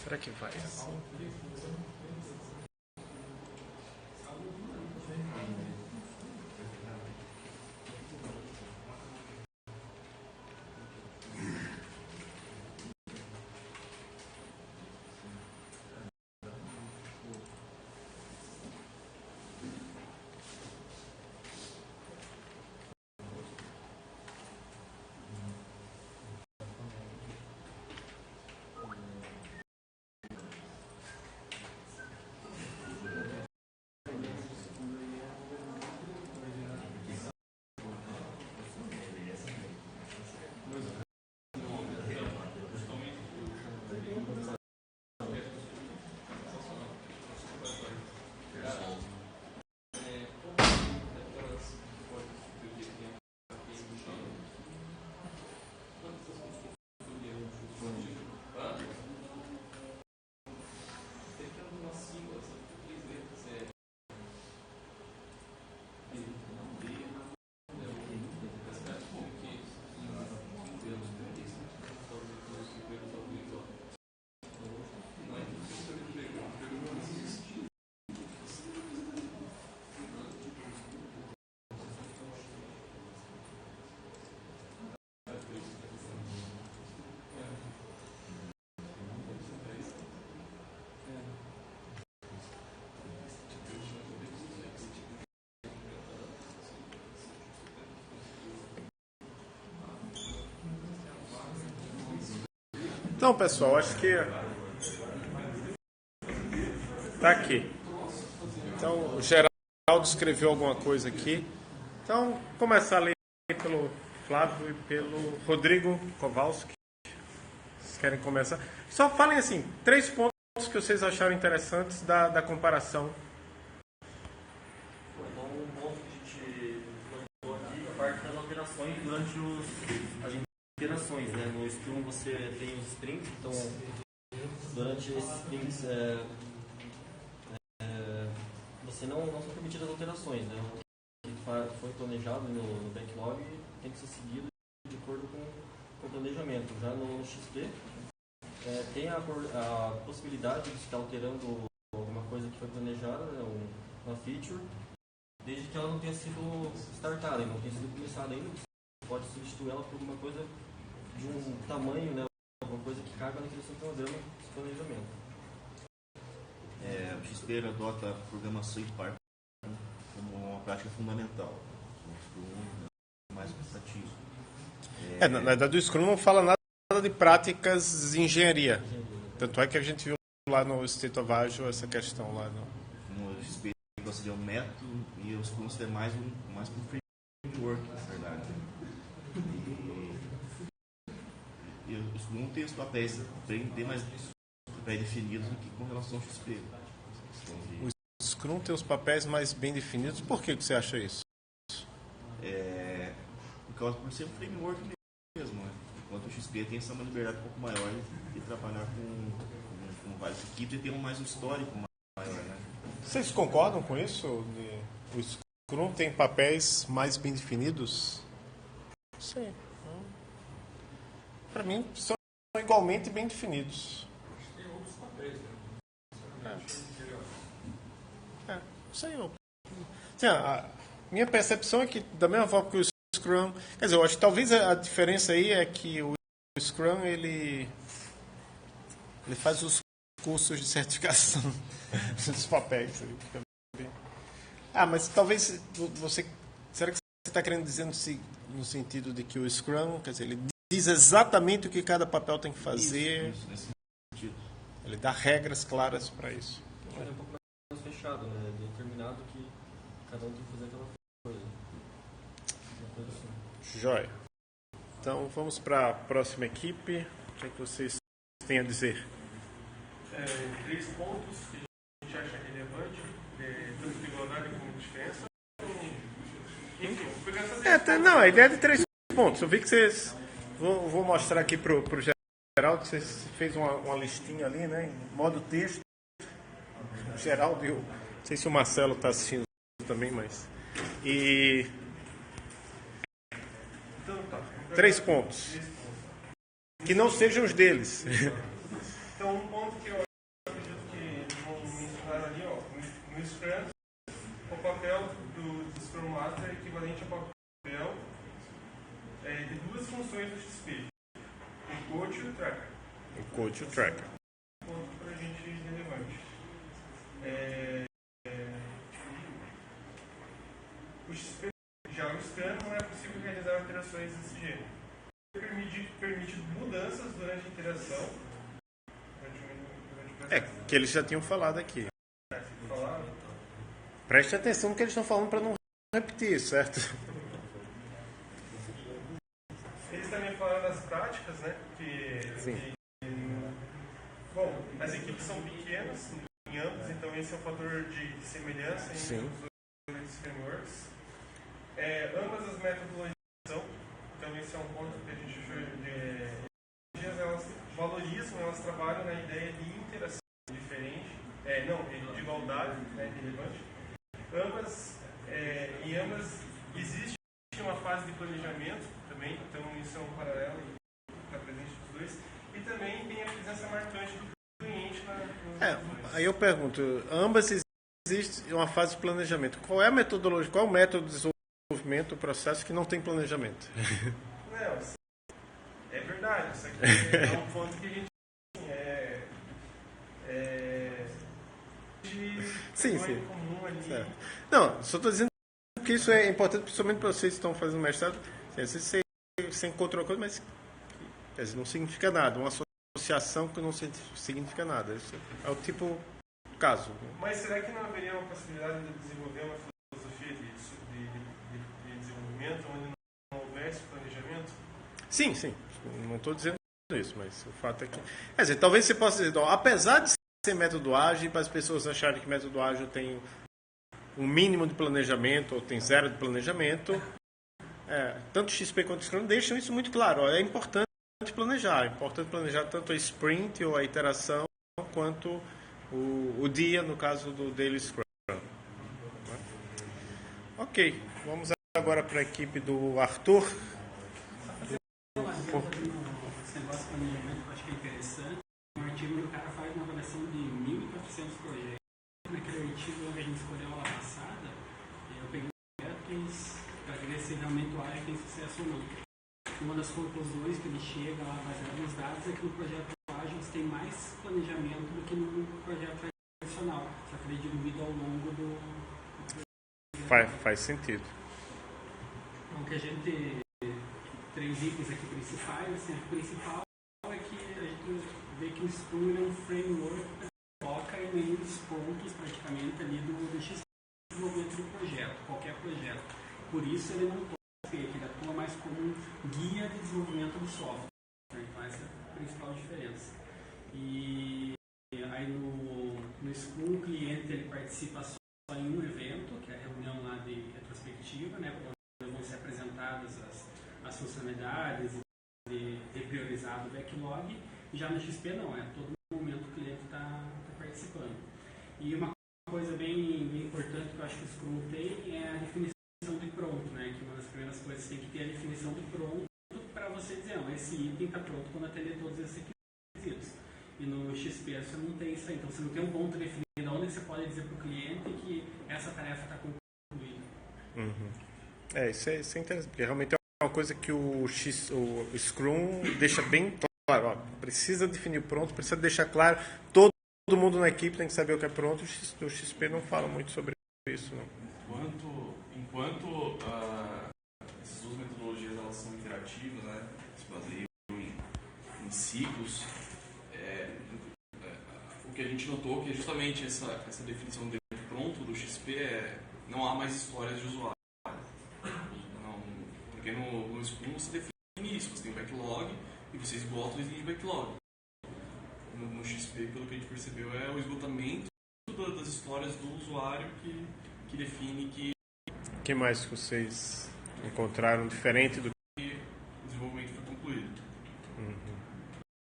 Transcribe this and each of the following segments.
Será que vai assim? Então, pessoal, acho que tá aqui. Então, o Geraldo escreveu alguma coisa aqui. Então, começar a ler pelo Flávio e pelo Rodrigo Kowalski. Vocês querem começar? Só falem assim, 3 pontos que vocês acharam interessantes da comparação. Então, um ponto que a gente colocou aqui, a parte das alterações durante as interações, né? No Scrum você tem os sprints, então durante esses sprints você não são permitidas alterações, né? O que foi planejado no backlog tem que ser seguido de acordo com o planejamento. Já no XP tem a possibilidade de estar alterando alguma coisa que foi planejada, né? Uma feature, desde que ela não tenha sido startada, não tenha sido começada ainda. Você pode substituir ela por alguma coisa de um tamanho, né, alguma coisa que caiba naquele seu programa de planejamento. O XP adota a programação em Python como uma prática fundamental. O Scrum é mais prestativo. Na verdade, o Scrum não fala nada de práticas de engenharia. Tanto é que a gente viu lá no State of Agile essa questão lá. No XP seria um método e o Scrum seria mais um framework, na verdade. E o Scrum tem os papéis bem mais definidos do que com relação ao XP. O Scrum tem os papéis mais bem definidos. Por que você acha isso? Por ser um framework mesmo, né? Enquanto o XP tem essa liberdade um pouco maior de trabalhar com várias equipes e ter mais um histórico maior, né? Vocês concordam com isso? O Scrum tem papéis mais bem definidos? Sim. Para mim, são igualmente bem definidos. Tem outros papéis, né? Sei eu. Assim, a minha percepção é que, da mesma forma que o Scrum... Quer dizer, eu acho que talvez a diferença aí é que o Scrum, ele faz os cursos de certificação dos papéis. Mas talvez você... Será que você está querendo dizer no sentido de que o Scrum, quer dizer, ele diz exatamente o que cada papel tem que fazer? Isso, nesse sentido. Ele dá regras claras para isso. É um pouco mais fechado, né? Determinado que cada um tem que fazer aquela coisa. Uma coisa assim. Jóia. Então vamos para a próxima equipe. O que é que vocês têm a dizer? 3 pontos que a gente acha relevante, tanto de igualdade como de diferença. Enfim, vou pegar essas Não, a ideia é de 3 pontos. Eu vi que vocês... Vou mostrar aqui para o Geraldo, que você fez uma listinha ali, né? Em modo texto. O Geraldo e não sei se o Marcelo está assistindo também, mas... E... 3 pontos. Que não sejam os deles. Então, um ponto que eu to tracker. Ponto para a gente relevante. O XP, já o scan, não é possível realizar alterações desse gênero. Permite mudanças durante a interação. Que eles já tinham falado aqui. Preste atenção no que eles estão falando para não repetir, certo? Eles também falaram das práticas, né? Bom, as equipes são pequenas em ambos, então esse é um fator de semelhança entre os dois frameworks. Ambas as metodologias são, então esse é um ponto que a gente elas valorizam, elas trabalham na ideia de interação diferente, de igualdade, né, relevante. Em ambas existe uma fase de planejamento também, então isso é um paralelo que está presente nos dois. E também tem a presença marcante do cliente aí eu pergunto, ambas existe uma fase de planejamento. Qual é a metodologia, qual é o método de desenvolvimento do processo que não tem planejamento? Não, é verdade, isso aqui é um ponto que a gente sim. comum ali. Certo. Não, só estou dizendo que isso é importante, principalmente para vocês que estão fazendo mestrado. Você encontrou uma coisa, mas não significa nada. Uma associação que não significa nada. Isso é o tipo de caso. Mas será que não haveria uma possibilidade de desenvolver uma filosofia de desenvolvimento onde não houvesse planejamento? Sim. Não estou dizendo isso, mas o fato é que... Quer dizer, talvez você possa dizer, então, apesar de ser método ágil, para as pessoas acharem que método ágil tem um mínimo de planejamento ou tem zero de planejamento, tanto XP quanto Scrum deixam isso muito claro. É importante planejar tanto a sprint ou a iteração quanto o dia, no caso do Daily Scrum. Ok, vamos agora para a equipe do Arthur. Esse negócio de planejamento eu acho que é interessante. Um artigo que o cara faz uma avaliação de 1.400 projetos. Naquele artigo que a gente escolheu lá passada, eu peguei projetos para ver se realmente o ágil tem sucesso ou não. Uma das conclusões que ele chega lá baseado nos dados é que no projeto ágil você tem mais planejamento do que no projeto tradicional, só que ele é diluído ao longo do Faz sentido. Então, que a gente... 3 itens aqui principais. Assim, o principal é que a gente vê que o Scrum é um framework que foca em nenhum dos pontos praticamente ali do desenvolvimento do projeto, qualquer projeto. Por isso ele não toca, ele atua mais como um guia de desenvolvimento do software. Então essa é a principal diferença. E aí no Scrum o cliente ele participa só em um evento, que é a reunião lá de retrospectiva, né, onde vão ser apresentadas as funcionalidades e priorizado o backlog. Já no XP não, todo momento o cliente está participando. E uma coisa bem importante que eu acho que o Scrum tem é a definição de pronto, né? Que uma das primeiras coisas tem que ter a definição de pronto para você dizer, esse item está pronto quando atender todos esses requisitos. E no XP você não tem isso aí, então você não tem um ponto definido onde você pode dizer para o cliente que essa tarefa está concluída. Isso é interessante, porque realmente é uma coisa que o Scrum deixa bem claro. Precisa definir o pronto, precisa deixar claro. Todo mundo na equipe tem que saber o que é pronto. O XP não fala muito sobre isso, não. Enquanto essas duas metodologias elas são interativas, né, se baseiam em ciclos, o que a gente notou que é justamente essa definição de pronto do XP não há mais histórias de usuário. Porque no Scrum você define isso, você tem backlog e você esgota o item de backlog. No XP, pelo que a gente percebeu, é o esgotamento das histórias do usuário que define que... O que mais que vocês encontraram diferente do que o desenvolvimento foi concluído?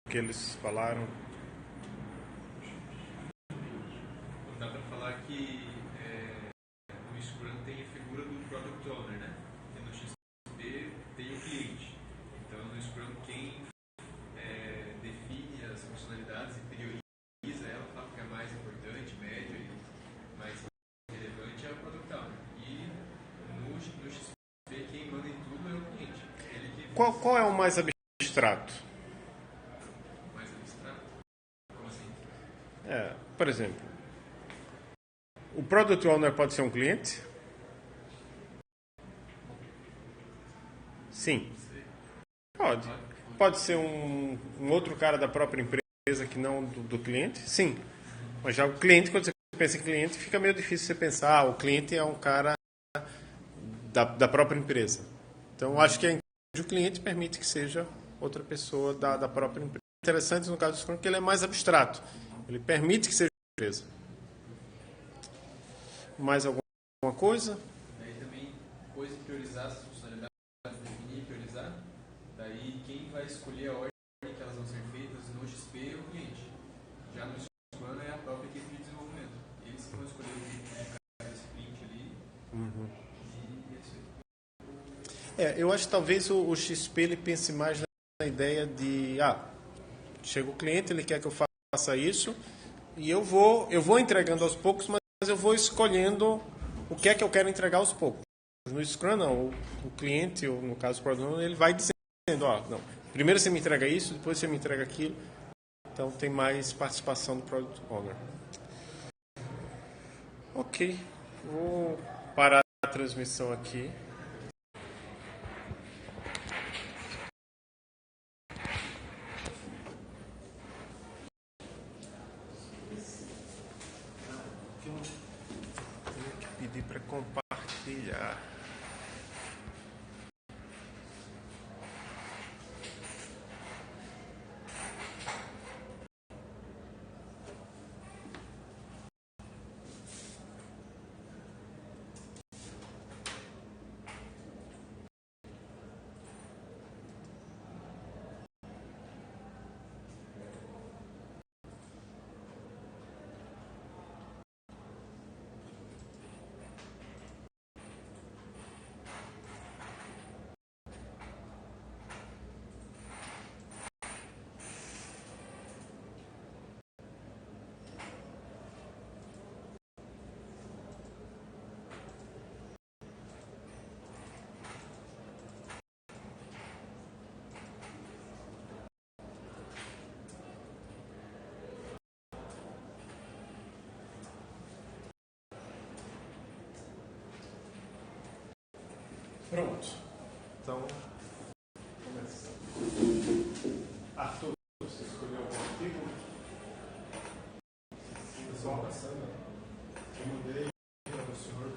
O que eles falaram? Dá para falar que no Scrum tem a figura do Product Owner, né? E no XP tem o cliente. Então no Scrum quem define as funcionalidades e prioriza ela, fala que é mais importante, médio e mais relevante é o Product Owner. E no XP quem manda em tudo é o cliente. Ele que Qual é o mais abstrato? Por exemplo, o Product Owner pode ser um cliente? Sim. Pode. Pode ser um outro cara da própria empresa que não do cliente? Sim. Mas já o cliente, quando você pensa em cliente, fica meio difícil você pensar, o cliente é um cara da própria empresa. Então, acho que o cliente permite que seja outra pessoa da própria empresa. Interessante no caso do Scrum que ele é mais abstrato. Ele permite que seja uma empresa. Mais alguma coisa? Daí também, depois de priorizar as funcionalidades, definir e priorizar, daí quem vai escolher a ordem que elas vão ser feitas no XP é o cliente. Já no Scrum é a própria equipe de desenvolvimento. Eles que vão escolher o tipo de cada sprint ali. E é isso aí. Eu acho que talvez o XP ele pense mais na ideia de chega o cliente, ele quer que eu faça isso e eu vou entregando aos poucos, mas eu vou escolhendo o que é que eu quero entregar aos poucos. No Scrum não, o cliente, ou no caso o Product Owner, ele vai dizendo, não, primeiro você me entrega isso, depois você me entrega aquilo. Então tem mais participação do Product Owner. Ok, vou parar a transmissão aqui. Tenho que pedir para compartilhar. Pronto. Então, começando. Arthur, você escolheu algum artigo? Pessoal, passando, eu mandei para o senhor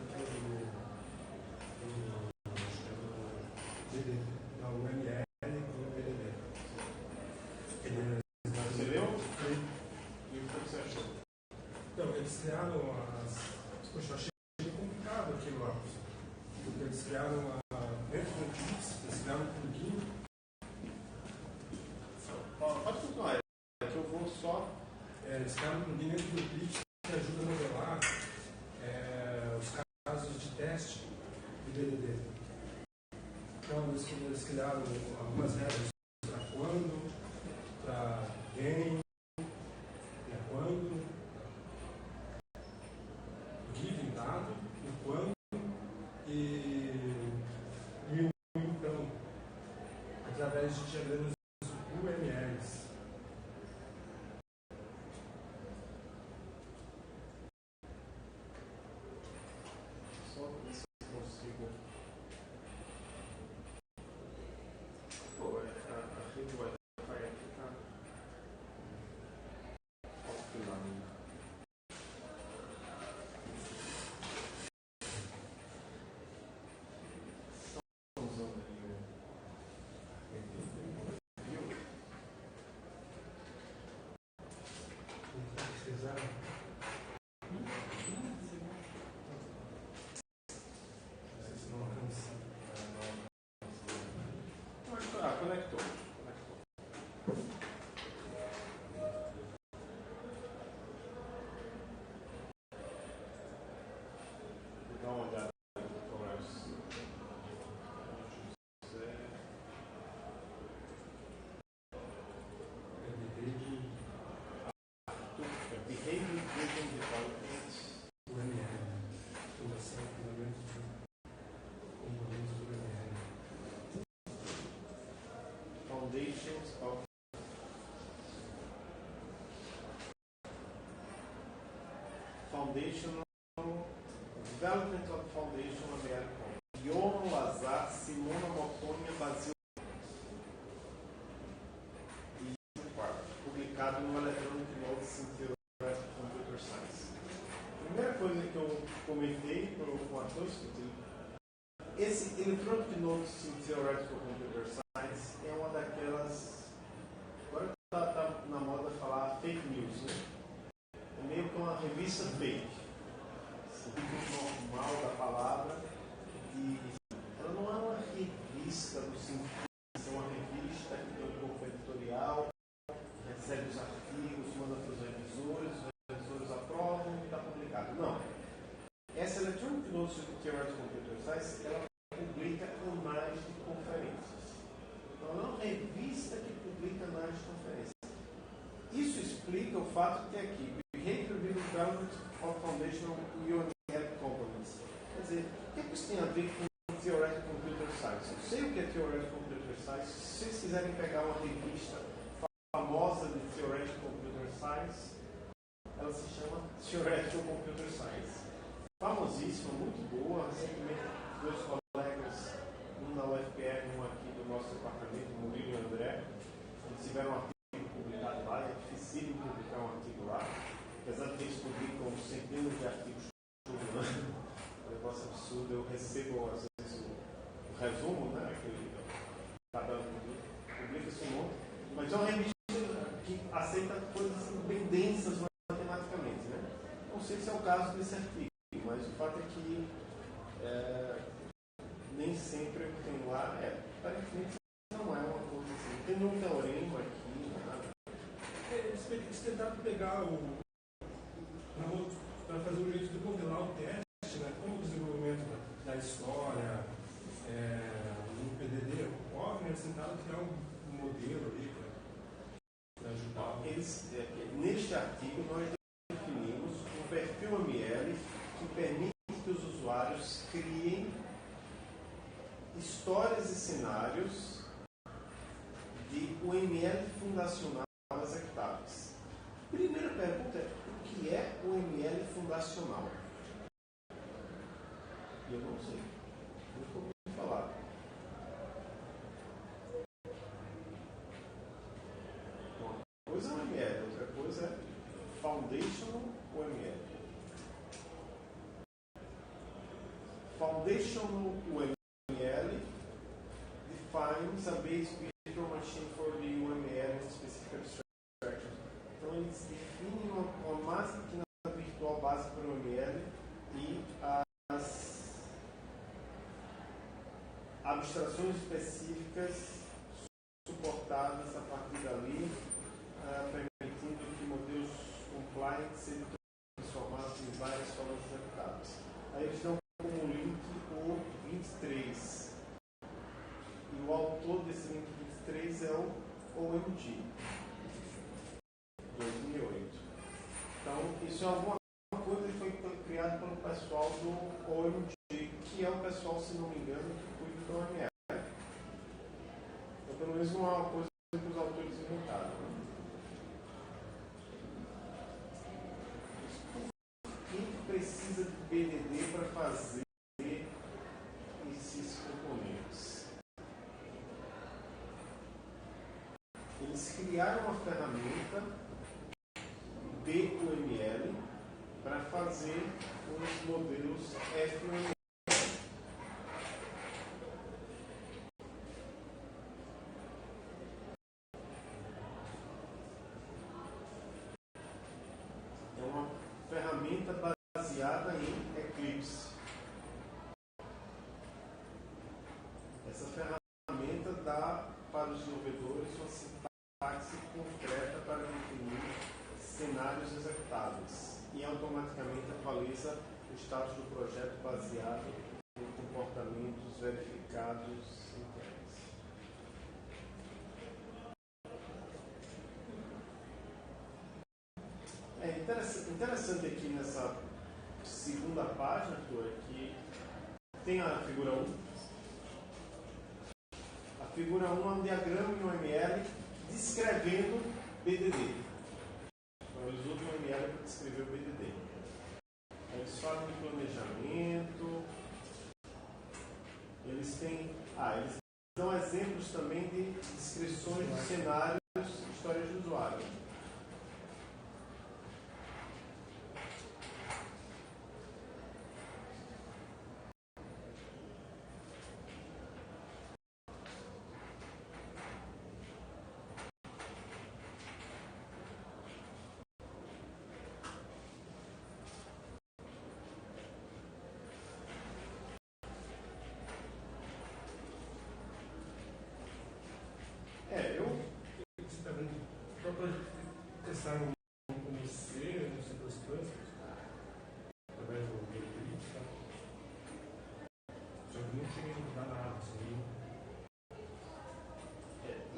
porque da UML do BDD. Você leu? E o que você achou? Então, eles criaram Poxa, eu achei complicado aquilo lá. Porque eles criaram dentro do Eclipse, eles criaram um plugin. Pode continuar, é que eu vou só. Eles criaram um plugin dentro do Eclipse que ajuda a modelar os casos de teste de BDD. Então, eles criaram algumas regras para quando, para quem, para quando, given dado, o quando e o então, através de diagramas UMLs. Só ver se eu consigo. Pô, a rede Wi-Fi aqui tá offline. Estão usando aí o. Conectou. Vou dar uma olhada no comércio. Behavior Driven Development. UML, Fundação Fundamentos do UML. Foundations of Foundational Development of Foundational ML Company. Yono Lazar, Simona Motonia, Basil. E publicado no Electronic Notes in Theoretical Computer Science. A primeira coisa que eu comentei com o Arthur, esse Electronic Notes in Theoretical Computer Science é uma daquelas. Agora está na moda falar fake news, né? É meio que uma revista fake. Sentido normal da palavra. E ela não é uma revista no sentido de ser uma revista que tem um corpo editorial, recebe os artigos, manda para os revisores aprovam e está publicado. Não. Essa Electronic Notes in Theoretical Computer Science, ela publica análises de conferências. Então, não é uma revista que publica análises de conferências. Isso explica o fato de ter aqui Behavior Driven Development of Foundational UML Components. Quer dizer, o que isso tem a ver com Theoretical Computer Science? Eu sei o que é Theoretical Computer Science. Se vocês quiserem pegar uma revista famosa de Theoretical Computer Science, ela se chama Theoretical Computer Science. Famosíssima, muito boa. Recentemente, dois colegas, um na UFPR e um aqui do nosso departamento, Murilo e André, eles tiveram um artigo publicado lá. É difícil publicar um artigo lá, apesar de que eles publicam centenas de artigos por ano. É um negócio absurdo. Eu recebo, às vezes, o resumo, né, que cada ano publica-se um monte, mas é uma revista que aceita coisas bem densas matematicamente, né? Não sei se é o caso desse artigo, mas o fato é que nem sempre o que tem lá aparentemente não é uma coisa assim. Tem um teorema aqui, nada. Eles tentaram pegar para fazer um jeito de modelar o teste, né? Como o desenvolvimento da história, no PDD, óbvio, eles tentaram criar um modelo ali para ajudar. Neste artigo, nós definimos um perfil ML que permite que os usuários criem histórias e cenários de UML fundacional executáveis. Primeira pergunta é: o que é o UML fundacional? Eu não sei. Nunca ouvi falar. Uma coisa é o UML, outra coisa é Foundational UML. Foundational UML defines a base virtual machine for the UML and specific abstractions. Então, eles definem uma máquina virtual base para o UML e as abstrações específicas suportadas a partir dali, permitindo que modelos compliant sejam transformados em várias formas executáveis. Aí eles dão como link o 23. E o autor desse link 23 é o OMG, 2008. Então, isso é alguma coisa que foi criado pelo pessoal do OMG, que é o pessoal, se não me engano, que cuida do OML. Então, pelo menos não é uma coisa que os autores inventaram. Né? Quem precisa de BDD para fazer esses componentes? Eles criaram uma ferramenta de UML para fazer os modelos FUML. É uma ferramenta baseada em Eclipse. Essa ferramenta dá para os desenvolvedores uma sintaxe concreta para definir cenários executáveis e automaticamente atualiza o status do projeto baseado em comportamentos verificados internos. É interessante aqui nessa segunda página, Arthur, que tem a figura 1. A figura 1 é um diagrama em UML descrevendo BDD. Então, eles usam o UML para descrever o BDD. Eles dão exemplos também de descrições de cenários, histórias de usuário. Só para testar no C, no C++, através do Git, tá? Só que não cheguei a mudar nada, assim.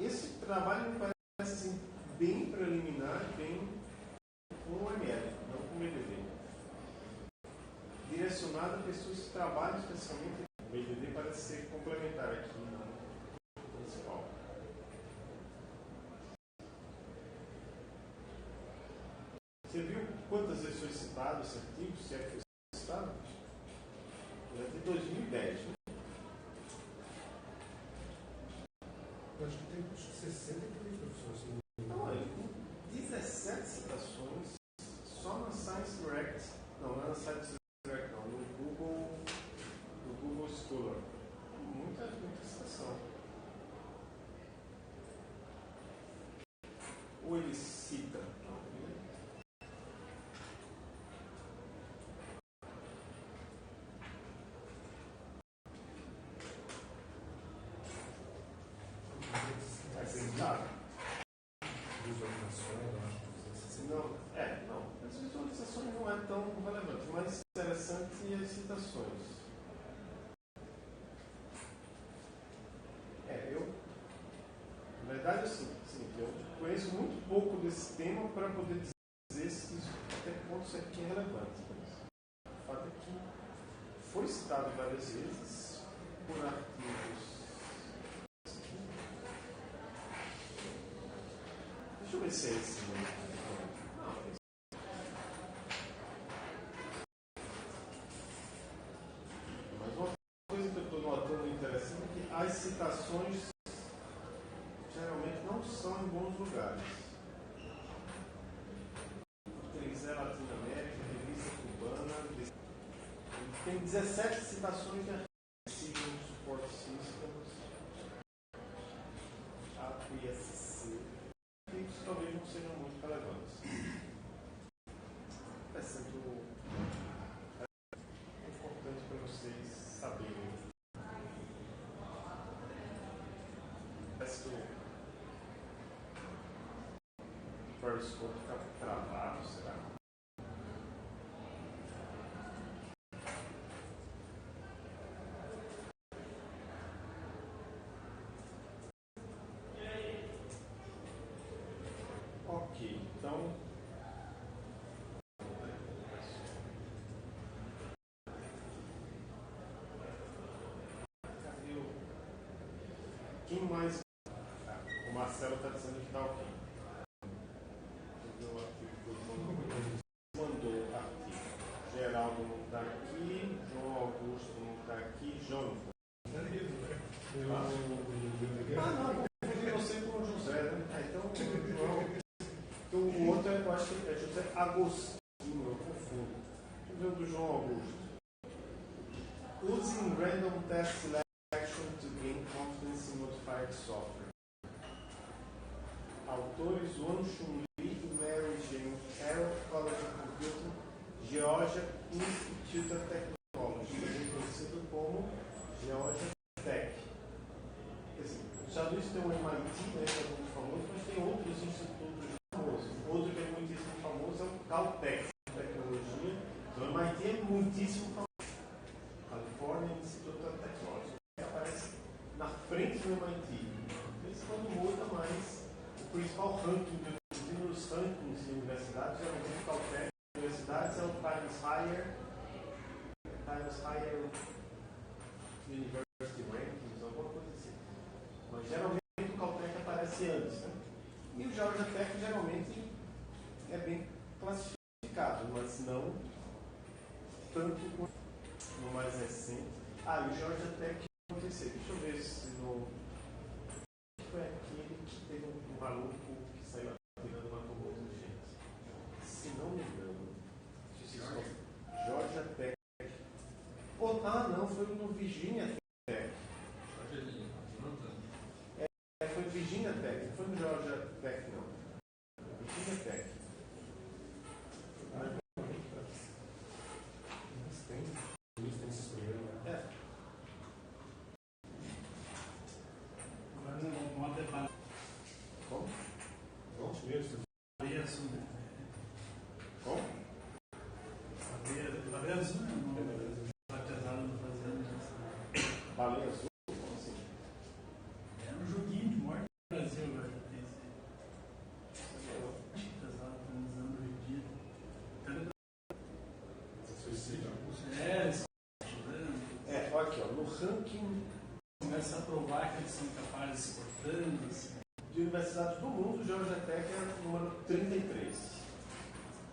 Esse trabalho me parece assim, bem preliminar, bem com o ML, não com o BDD. Direcionado a pessoas que trabalham especialmente. O BDD parece ser complementar aqui no principal. Você viu quantas vezes foi citado esse artigo? Se é que foi citado? Ele é de 2010. Né? Eu acho que tem 63 professores. Não, ele com 17 citações só na Science Direct. Não é na Science Direct, não. No Google Scholar. Muita citação. Ou ele cita. Não. As visualizações não é tão relevante. O mais interessante é as citações. Na verdade, assim, eu conheço muito pouco desse tema para poder dizer até que ponto isso aqui é relevante. O fato é que foi citado várias vezes por artigos. Deixa eu ver se é esse mesmo. Mas uma coisa que eu estou notando interessante é que as citações geralmente não são em bons lugares. Utilizar Latinoamérica, revista cubana. Tem 17 citações de artigos no Support Systems. APSC. Artigos que talvez não sejam muito relevantes. É sempre importante para vocês saberem. Parece que o Periscope está travado, será? Ok, então. Cadê o. Quem mais? O Marcelo está dizendo que está ok. Mandou artigo. Geraldo não está aqui, João Augusto não está aqui, João. Não, confundi você com o José, né? Então o outro eu acho que é José Agostinho, eu confundo. Deixa eu ver o do João Augusto. Using random test selection to gain confidence in modified software. Autores Wang Chun Li e Mary Jane Carroll, College of Computing, Georgia Institute of Technology, também conhecido como Georgia Tech. Os Estados Unidos tem o MIT, né, que é muito famoso, mas tem outros institutos famosos. Outro que é muitíssimo famoso é o Caltech, tecnologia. Então o MIT é muitíssimo famoso. California Institute of Technology, que aparece na frente do MIT. Isso quando muda, mas o principal ranking, inclusive nos rankings de universidades, geralmente o Caltech. Universidades é o Times Higher University Rankings, alguma coisa assim. Mas geralmente o Caltech aparece antes, né? E o Georgia Tech geralmente é bem classificado, mas não tanto quanto no mais recente. E o Georgia Tech aconteceu. Deixa eu ver se foi no Virginia Tech. Foi no Virginia Tech, não foi no Georgia Tech, não. Virginia Tech. Tem esses programas. Como? Vamos mesmo. Como? Baleia azul? Como assim? É um joguinho de morte no Brasil agora, já tem esse casado transando vendido. Suicídio. Aqui, ó, no ranking Começa a provar que eles são capazes de se cortando, assim. de universidades do mundo, Georgia Tech é o número 33.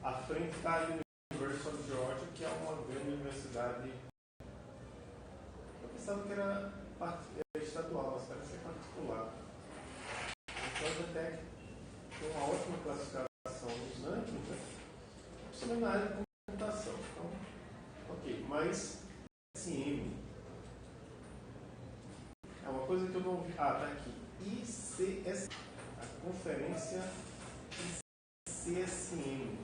À frente está a University of Georgia, que é uma grande universidade. Eu pensava que era estadual, mas parece ser particular. A Georgia Tech tem uma ótima classificação nos rankings, né? Principalmente na área de computação. Então, ok, mas SM é uma coisa que eu não vi. Tá aqui. ICS, a conferência ICSM.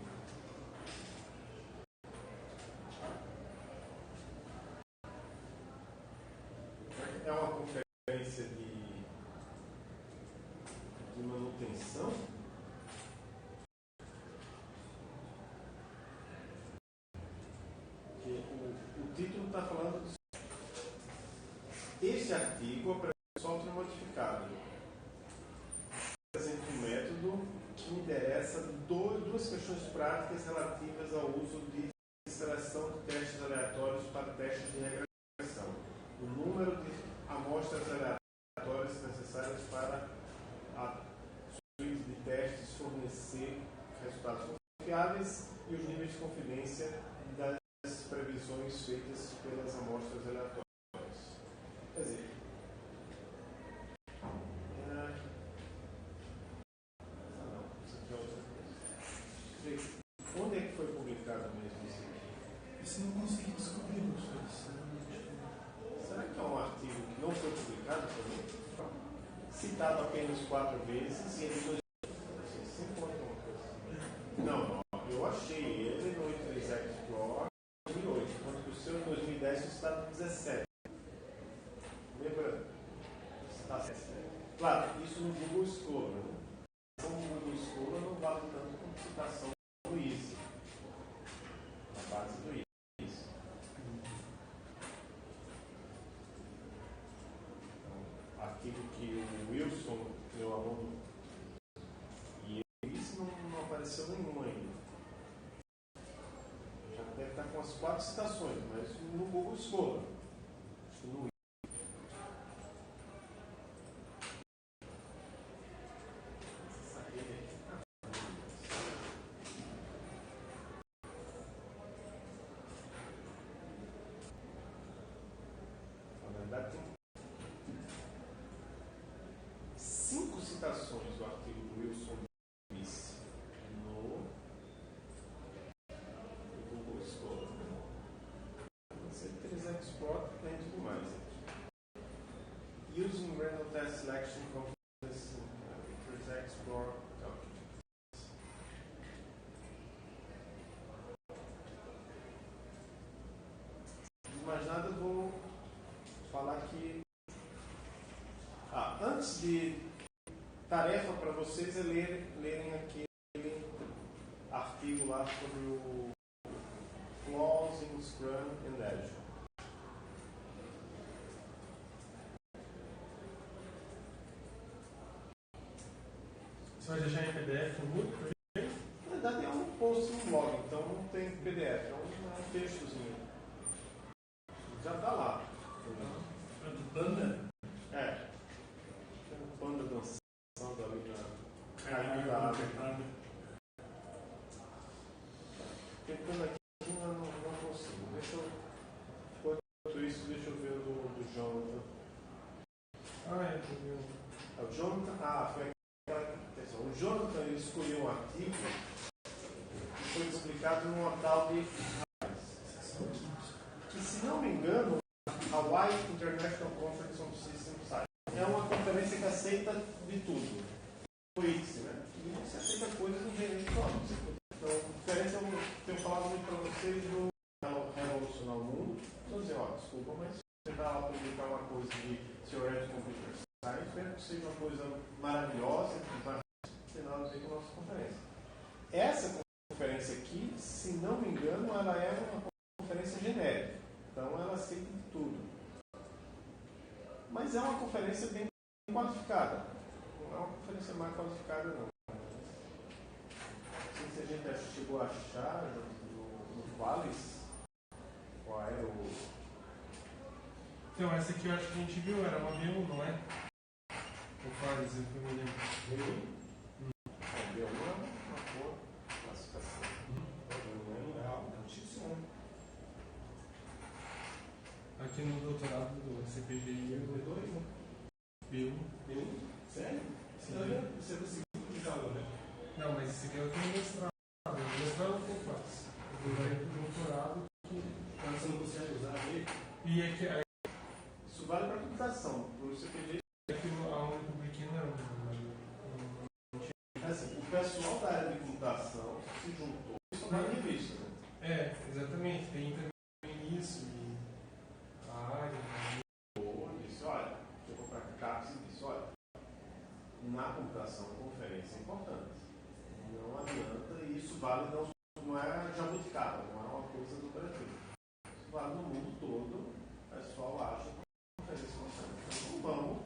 É uma conferência de manutenção. O título está falando de este artigo apresenta software modificado. Apresenta um método que endereça duas questões práticas relativas ao uso de seleção de testes aleatórios para testes de regressão. O número de amostras aleatórias necessárias para a suíte de testes fornecer resultados confiáveis e os níveis de confidência das previsões feitas pelas amostras aleatórias. Quer dizer, isso aqui é outra coisa. Onde é que foi publicado mesmo isso aqui? Isso não consegui descobrir, professor. Será que é um artigo que não foi publicado também? Citado apenas 4 vezes e ele você encontra uma coisa assim. Não, eu achei ele no Internet Explorer em 2008, enquanto que o seu em 2010 foi citado 17. Lembra? Claro, isso no Google Scholar, né? Então, o Google Scholar não vale tanto como citação do Easy, na base do Easy. Então, artigo que o Wilson, meu aluno, e isso não apareceu nenhum ainda. Já deve estar com as 4 citações, mas no Google Scholar. No citações do artigo do Wilson Smith no Google Scholar. Você tem Export, tem tudo mais. Using random test selection confidence Explore documents. De mais nada, eu vou falar aqui. Antes de tarefa para vocês é lerem aquele artigo lá sobre o Flaws in Scrum and Agile. Você vai deixar em PDF no Moodle? Na verdade é um post no blog, então não tem PDF, é um textozinho. Já está lá. É do Panda? É. Tem um panda dançando ali na caindo da água. Tentando aqui, mas não consigo. Enquanto isso, deixa eu ver o do Jonathan. O Jonathan, foi aquela questão. O Jonathan ele escolheu um artigo que foi publicado numa tal de que, se não me engano, a White International Conference on System Science. É uma conferência que aceita de tudo. O ITSE, né? E você aceita coisas no gerente só. Então, a diferença eu tenho falado muito para vocês do revolucionar o mundo. Então, dizer, ó, desculpa, mas você está lá publicar uma coisa de Theoretical Computer Science, mesmo que seja uma coisa maravilhosa, mas não tem nada a ver com a nossa conferência. Essa conferência aqui, se não me engano, ela é uma conferência genérica. Então, ela aceita de tudo. Mas é uma conferência bem qualificada. Não é uma conferência mais qualificada, não. Não sei se a gente chegou a achar no Qualis qual é o... Então, essa aqui eu acho que a gente viu, era uma B1, não é? O Qualis, eu me lembro. B1 é uma boa classificação. B1 é altíssimo. Aqui no doutorado do CPGI, eu dou 2, né? B1. B1? Sério? Sim. Você conseguiu publicá-lo, né? Não, mas esse aqui é o que eu mestrado. O mestrado é um pouco fácil. Eu vou para o doutorado que... Mas você não consegue usar ele? E é que aí Isso vale para computação. Para o CPG, aonde eu publiquei não. assim, o pessoal da área de computação se juntou isso na revista. Né? É, exatamente. Tem também isso e a área. Disse, olha, chegou para a CAPES e disse, olha, na computação a conferência é importante. Não adianta, e isso vale não é jabuticaba, não é uma coisa do Brasil. Isso vale no mundo todo, o pessoal acha que a conferência é importante. Então vamos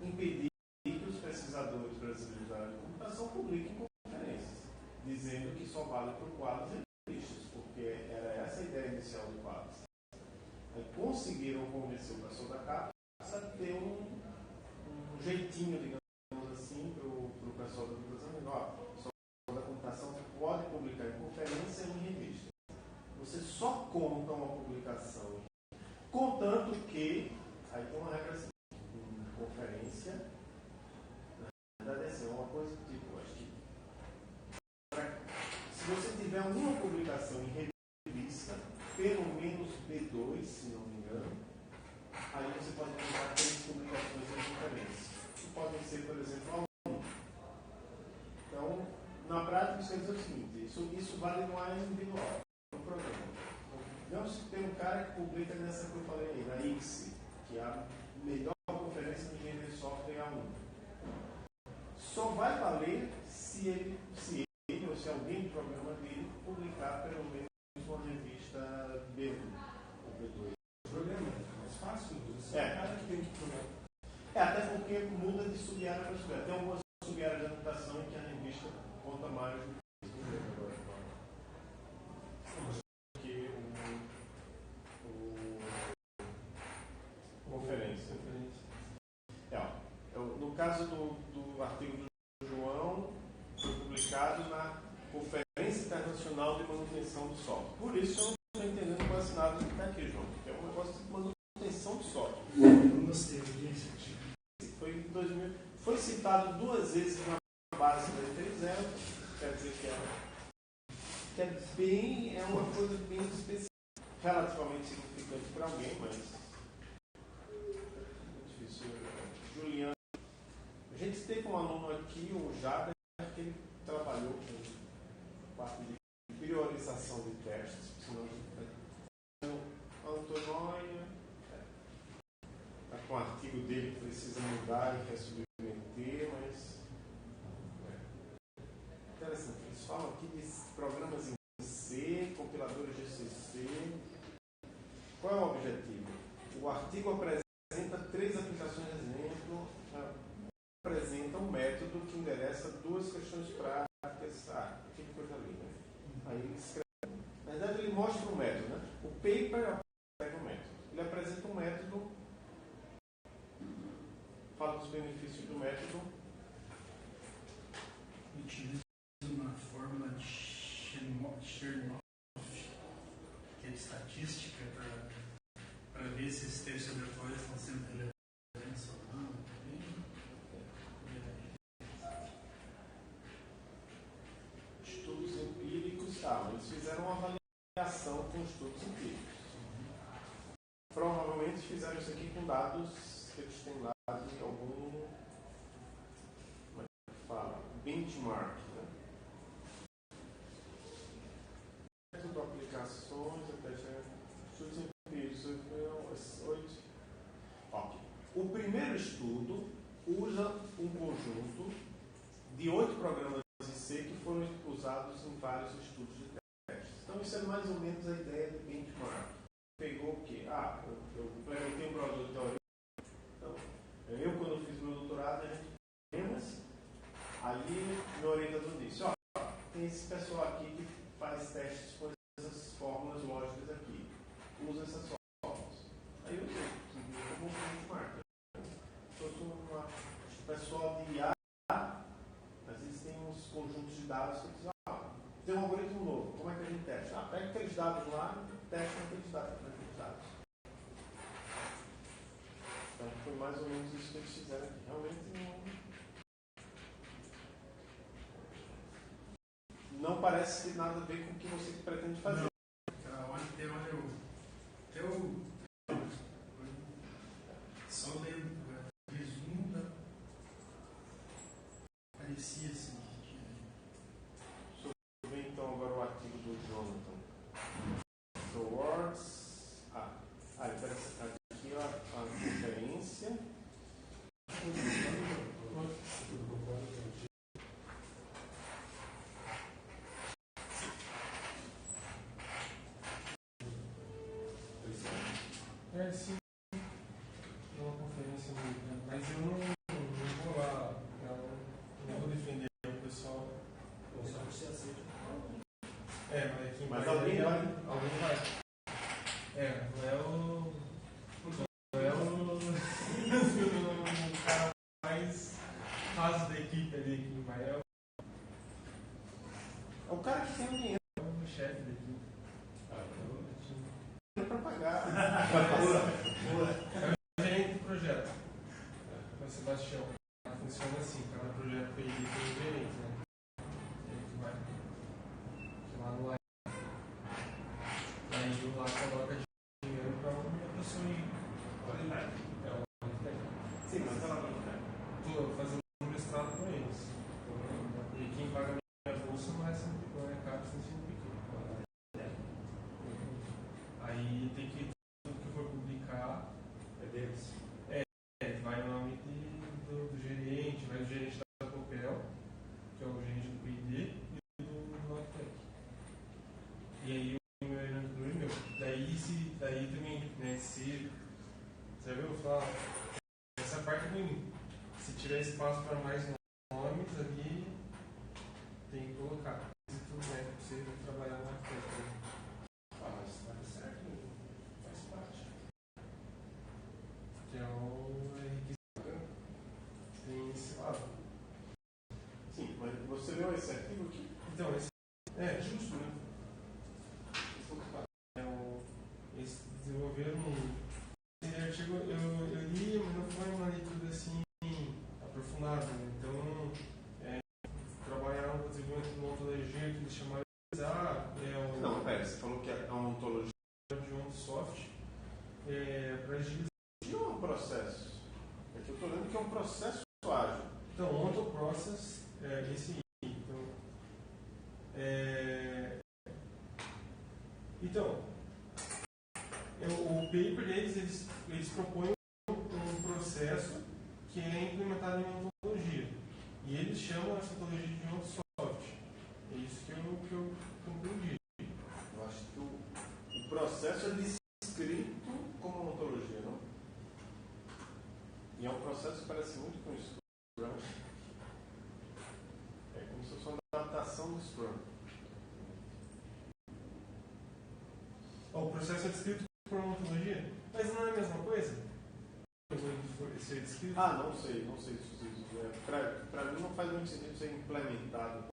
impedir que os pesquisadores brasileiros da área de computação publiquem conferências, dizendo que só vale para o quadros e revistas, porque era essa a ideia inicial do quadros. Aí conseguiram convencer o pessoal da CAPES a ter um jeitinho, digamos assim, para o pessoal da computação, dizendo, ó, o pessoal da computação pode publicar em conferência e em revista. Você só conta uma publicação, contanto que, aí tem uma regra assim, em conferência, na verdade é assim, é uma coisa do tipo, acho que se você tiver uma publicação em revista, pelo menos B2, se não me engano, aí você pode contar 3 publicações em conferência. Que podem ser, por exemplo, a 1. Então, na prática, isso quer dizer o seguinte, isso vale no área individual, no programa. Digamos que tem um cara que publica nessa que eu falei aí, na ICSE, que é a melhor conferência de engenharia de software A1. Só vai valer se ele ou se alguém do programa dele publicar pelo menos uma revista B1 ou B2. O programa é mais fácil, você É. é o cara que tem que programar. Até porque muda de sub-área para sub-área. Tem algumas sub-áreas de anotação em que a revista conta mais do que o conferência. No caso do artigo do João, foi publicado na Conferência Internacional de Manutenção do Software. Por isso eu não estou entendendo qual assinado que está aqui, João, porque é um negócio de manutenção do software. Não gostei, Foi em 2000. Foi citado 2 vezes na base da E30, quer dizer que é uma coisa bem específica, relativamente significante para alguém, mas é difícil. Juliano, a gente teve um aluno aqui, o Jader, que ele trabalhou com parte de priorização de testes, senão Antônio está com o artigo dele que precisa mudar e resubmeter, mas interessante. Eles falam aqui de programas em C, compiladores GCC. Qual é o objetivo? O artigo apresenta 3 aplicações de exemplo, apresenta um método que endereça 2 questões práticas. Que coisa linda. Aí ele escreve. Na verdade, ele mostra o método, né? O paper apresenta o método. Ele apresenta um método, fala dos benefícios do método. Utiliza uma fórmula de Chernoff, que é de estatística, para ver se os textos aleatórios estão sendo relevantes ou não. Estudos empíricos, eles fizeram uma avaliação com estudos empíricos. Provavelmente provavelmente fizeram isso aqui com dados que eles têm lá de algum, como é que fala? Benchmark, né? Tudo aplicações, até chegar. Ok. O primeiro estudo usa um conjunto de 8 programas de C que foram usados em vários estudos de testes. Então, isso é mais ou menos a ideia de benchmark. Pegou o quê? Eu implementei um browser de teoria. Então, eu, quando eu fiz meu doutorado, a gente temas, ali meu orientador disse, tem esse pessoal aqui que faz testes com essas fórmulas lógicas aqui. Usa essas fórmulas. Aí eu sei, como um benchmark. O pessoal de IA, às vezes tem uns conjuntos de dados que dizem, tem um algoritmo novo, como é que a gente testa? Pega aqueles dados lá e testa aqueles dados. Então foi mais ou menos isso que eles fizeram aqui. Realmente não parece ter nada a ver com o que você pretende fazer. Só lendo o resumo da. Parecia assim. Deixa eu ver então agora o artigo do Jonathan. Towards. Aqui a conferência. Sim. É uma conferência muito, mas eu não vou lá, eu não vou defender o pessoal. Só você aceita. Mas quem Mas vai, alguém vai. Alguém vai. Não é o cara mais raso da equipe ali, quem vai é É o cara que tem o dinheiro o chefe da equipe. para pagar. É o gerente do projeto. É o Sebastião. Funciona assim, cada projeto que ele tem um gerente, né? Ele que vai. Que lá no aí lá coloca dinheiro para uma pessoa ir. Sim, mas ela não quer. Estou fazendo um mestrado com eles. E quem paga a minha bolsa não é caro, sendo pequeno. Aí tem que tudo que for publicar É deles. vai no nome do gerente, vai do gerente da Copel, que é o gerente do P&D, e do Loctec. E aí o meu orientador é meu. Daí também, né, se já viu falar, essa parte é ruim. Se tiver espaço para mais nomes ali, tem que colocar. Se tudo bem, para você trabalhar na Loctec. Mas vai dar certo, faz parte. Que é o requisito. Tem esse lado. Sim, mas você leu esse artigo aqui? Então, esse é justo, né? Eles desenvolveram esse artigo, eu li, mas não foi uma leitura assim aprofundada. Né? Então, trabalharam no desenvolvimento de uma ontologia que eles chamaram de Não, pera, você falou que é uma ontologia de OntSoft para agilizar. não é um processo. É que eu estou lendo que é um processo ágil. Então, OntoProcess é esse aí. Então, o paper deles, eles propõem um processo que é implementado em uma ontologia. E eles chamam essa ontologia de OntSoft. É isso que eu compreendi. Eu acho que o processo é descrito como uma ontologia, não? E é um processo que parece muito com o Scrum. É como se fosse uma adaptação do Scrum. O processo é descrito por uma ontologia, mas não é a mesma coisa? Ser descrito? Não sei para mim não faz muito sentido ser implementado.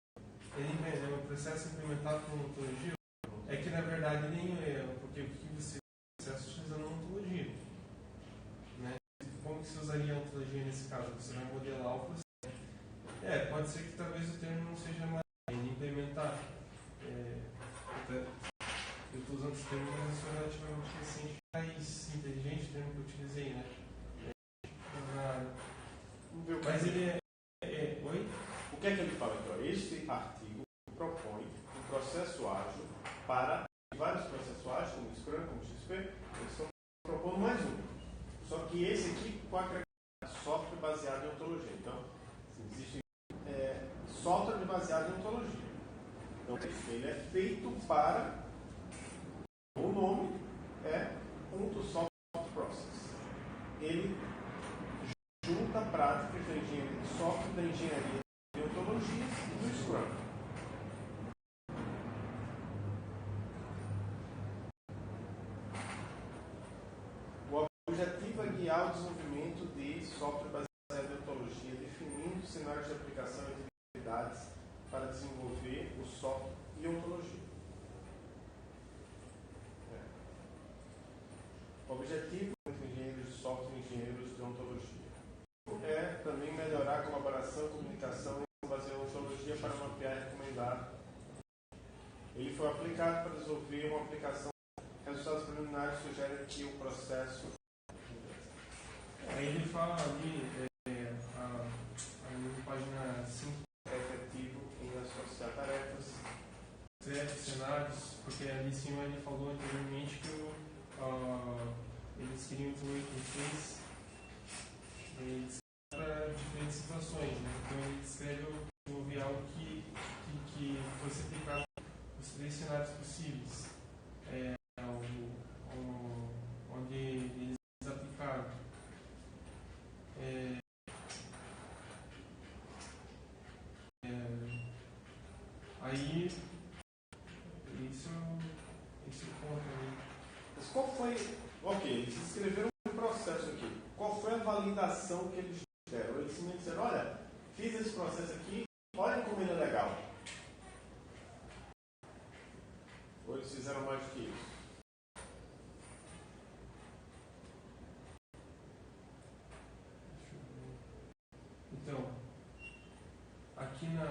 Ele é um processo implementado por uma ontologia? É que na verdade nem é, porque o que você processo utilizando uma ontologia. Né? Como que você usaria a ontologia nesse caso? Você vai modelar o processo. Pode ser que talvez o termo não seja mais implementar. Eu estou usando esse termo, mas eu sou relativamente recente, mais inteligente, termo que eu utilizei, né? Mas ele oi? o que é que ele fala aqui? Ó? Este artigo propõe um processo ágil para vários processos ágeis, como Scrum, como XP, eles estão propondo mais um. Só que esse aqui com a software baseado em ontologia. Então, existe software baseado em ontologia. Então, ele é feito para... O nome é .soft process. Ele junta práticas da engenharia de software, da engenharia de ontologias e do Scrum. O objetivo é guiar o desenvolvimento de software baseado em ontologia, definindo cenários de aplicação e atividades para desenvolver o software e ontologia. O objetivo entre engenheiros de software e engenheiros de ontologia é também melhorar a colaboração, comunicação e basear a ontologia para mapear e recomendar. Ele foi aplicado para desenvolver uma aplicação. Resultados preliminares sugerem que o processo... Aí ele fala ali, na página 5, é efetivo em associar tarefas. Cenários, porque ali em cima ele falou anteriormente que eles queriam desenvolver conceitos para diferentes situações, né? Então ele descreve desenvolver algo que fosse aplicado nos 3 cenários possíveis, onde eles aplicaram. Aí esse ponto aí. Mas qual foi... Ok, eles escreveram um processo aqui. Qual foi a validação que eles deram? Eles simplesmente disseram, olha, fiz esse processo aqui, olha como ele é legal. Ou eles fizeram mais do que isso? Então, aqui na...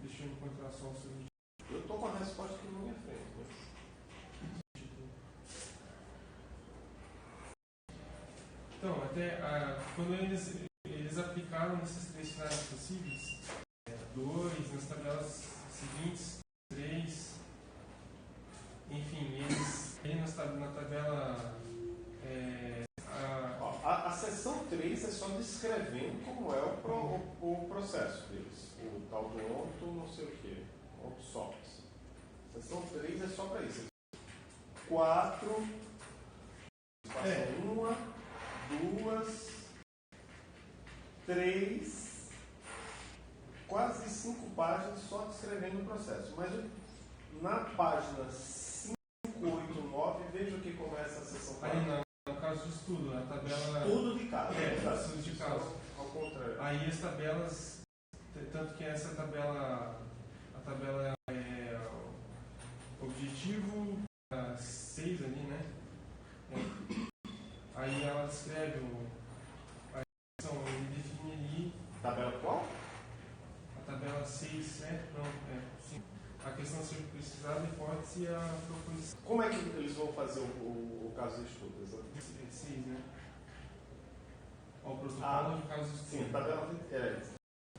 Deixa eu encontrar só o seguinte. Eu estou com a resposta aqui na minha frente. Né? Então, até quando eles aplicaram nesses 3 cenários possíveis, 2, nas tabelas seguintes, 3, enfim, eles na tabela... A seção 3 é só descrevendo como é o processo deles. O tal do onto, não sei o que. Onto softs. A seção 3 é só para isso. 4, uma, 2, 3, quase 5 páginas só descrevendo o processo. Mas na página 5, 8, 9, veja o que começa a seção 4. Aí no caso de estudo, a tabela... Estudo de caso. Estudo de caso. Ao contrário. Aí as tabelas, tanto que essa tabela, a tabela é objetivo 6 ali, né? Aí ela descreve a ação, ele define ali... Tabela qual? A tabela 6, 7, não, 5. A questão a ser pesquisada, a hipótese e a proposição. Como é que eles vão fazer o caso de estudo? 6, né? O protocolo de caso de estudo. Sim, a tabela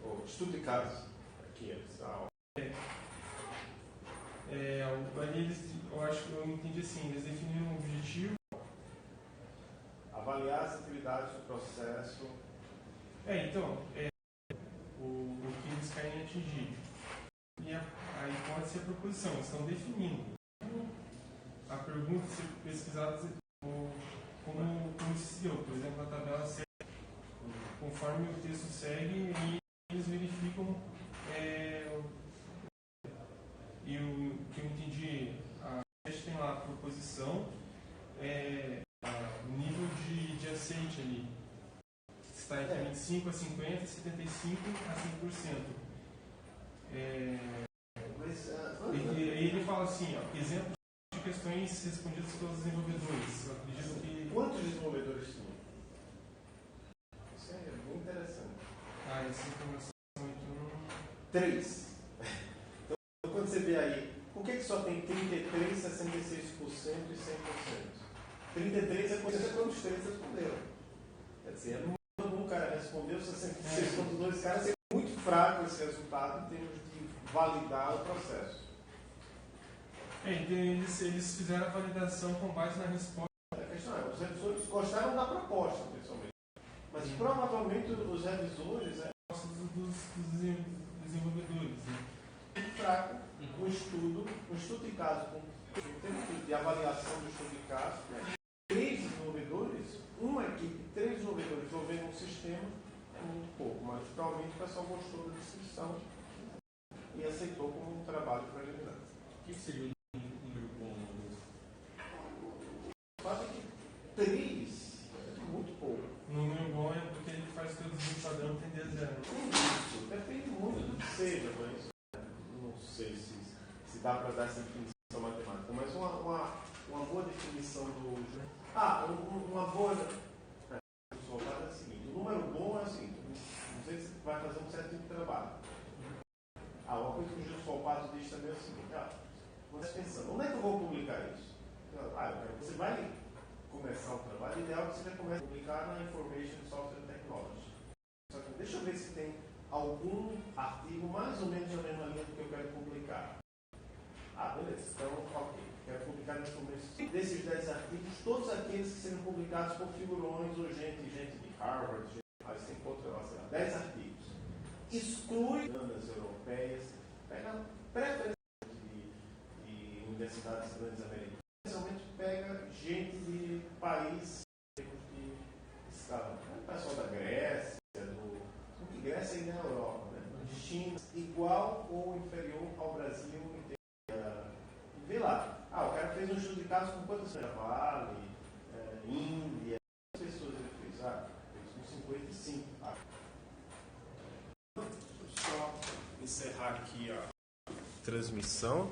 o estudo de caso. Aqui ali eu acho que eu entendi assim, eles definiram um objetivo. Avaliar as atividades do processo. Então, o que eles querem atingir. E a hipótese e a proposição, eles estão definindo. A pergunta ser pesquisada como se deu, por exemplo, a tabela segue, conforme o texto segue, e eles verificam e o que eu entendi, a gente tem lá a proposição, o nível de aceite ali está entre 25 a 50, 75 a 100%. E ele fala assim, exemplo de questões respondidas pelos desenvolvedores. Eu acredito que... Quantos desenvolvedores tinham? Isso é muito interessante. Essa informação então... 3. Então, quando você vê aí Por que só tem 33, 66% e 100%? 33 é quando os três responderam. Quer dizer, um cara respondeu 66,2 caras, é muito fraco esse resultado em termos de validar o processo. Então eles fizeram a validação com base na resposta. A questão é, os revisores gostaram da proposta, pessoalmente. Mas provavelmente os revisores Dos desenvolvedores. Né? muito fraco o estudo de caso, com o tempo de avaliação do estudo de caso, né? 3 desenvolvedores, uma equipe, 3 desenvolvedores desenvolvendo um sistema, um pouco, mas provavelmente o pessoal gostou da descrição e aceitou como um trabalho preliminar. O que seria um número bom? Fato é que 3 é muito pouco. O número bom é porque ele faz que o desvio padrão tender a zero. Isso depende muito do que seja, mas não sei se dá para dar essa definição matemática, mas uma boa definição do... uma boa... é o seguinte, o número bom é o seguinte, não sei se vai fazer um certo tipo de trabalho. Uma coisa que o Gil Solpato diz também é o seguinte, você pensando, onde é que eu vou publicar isso? Você vai começar o trabalho, o ideal é que você já comece a publicar na Information Software Technology. Só que deixa eu ver se tem algum artigo mais ou menos na mesma linha do que eu quero publicar. Beleza, então, ok. Quero publicar nesse começo. Desses 10 artigos, todos aqueles que serão publicados por figurões ou gente de Harvard, mas tem outra lá, sei lá, 10 artigos. Exclui bandas europeias, pega preferencialmente de universidades grandes americanas, especialmente pega gente de países de escala. O pessoal da Grécia, Grécia e na Europa, né? De China, igual ou inferior ao Brasil inteiro. Vê lá, o cara fez um estudo de caso com quantas pessoas? Vale, Índia, quantas pessoas ele fez? Fez com 55. Deixa eu só encerrar aqui a transmissão.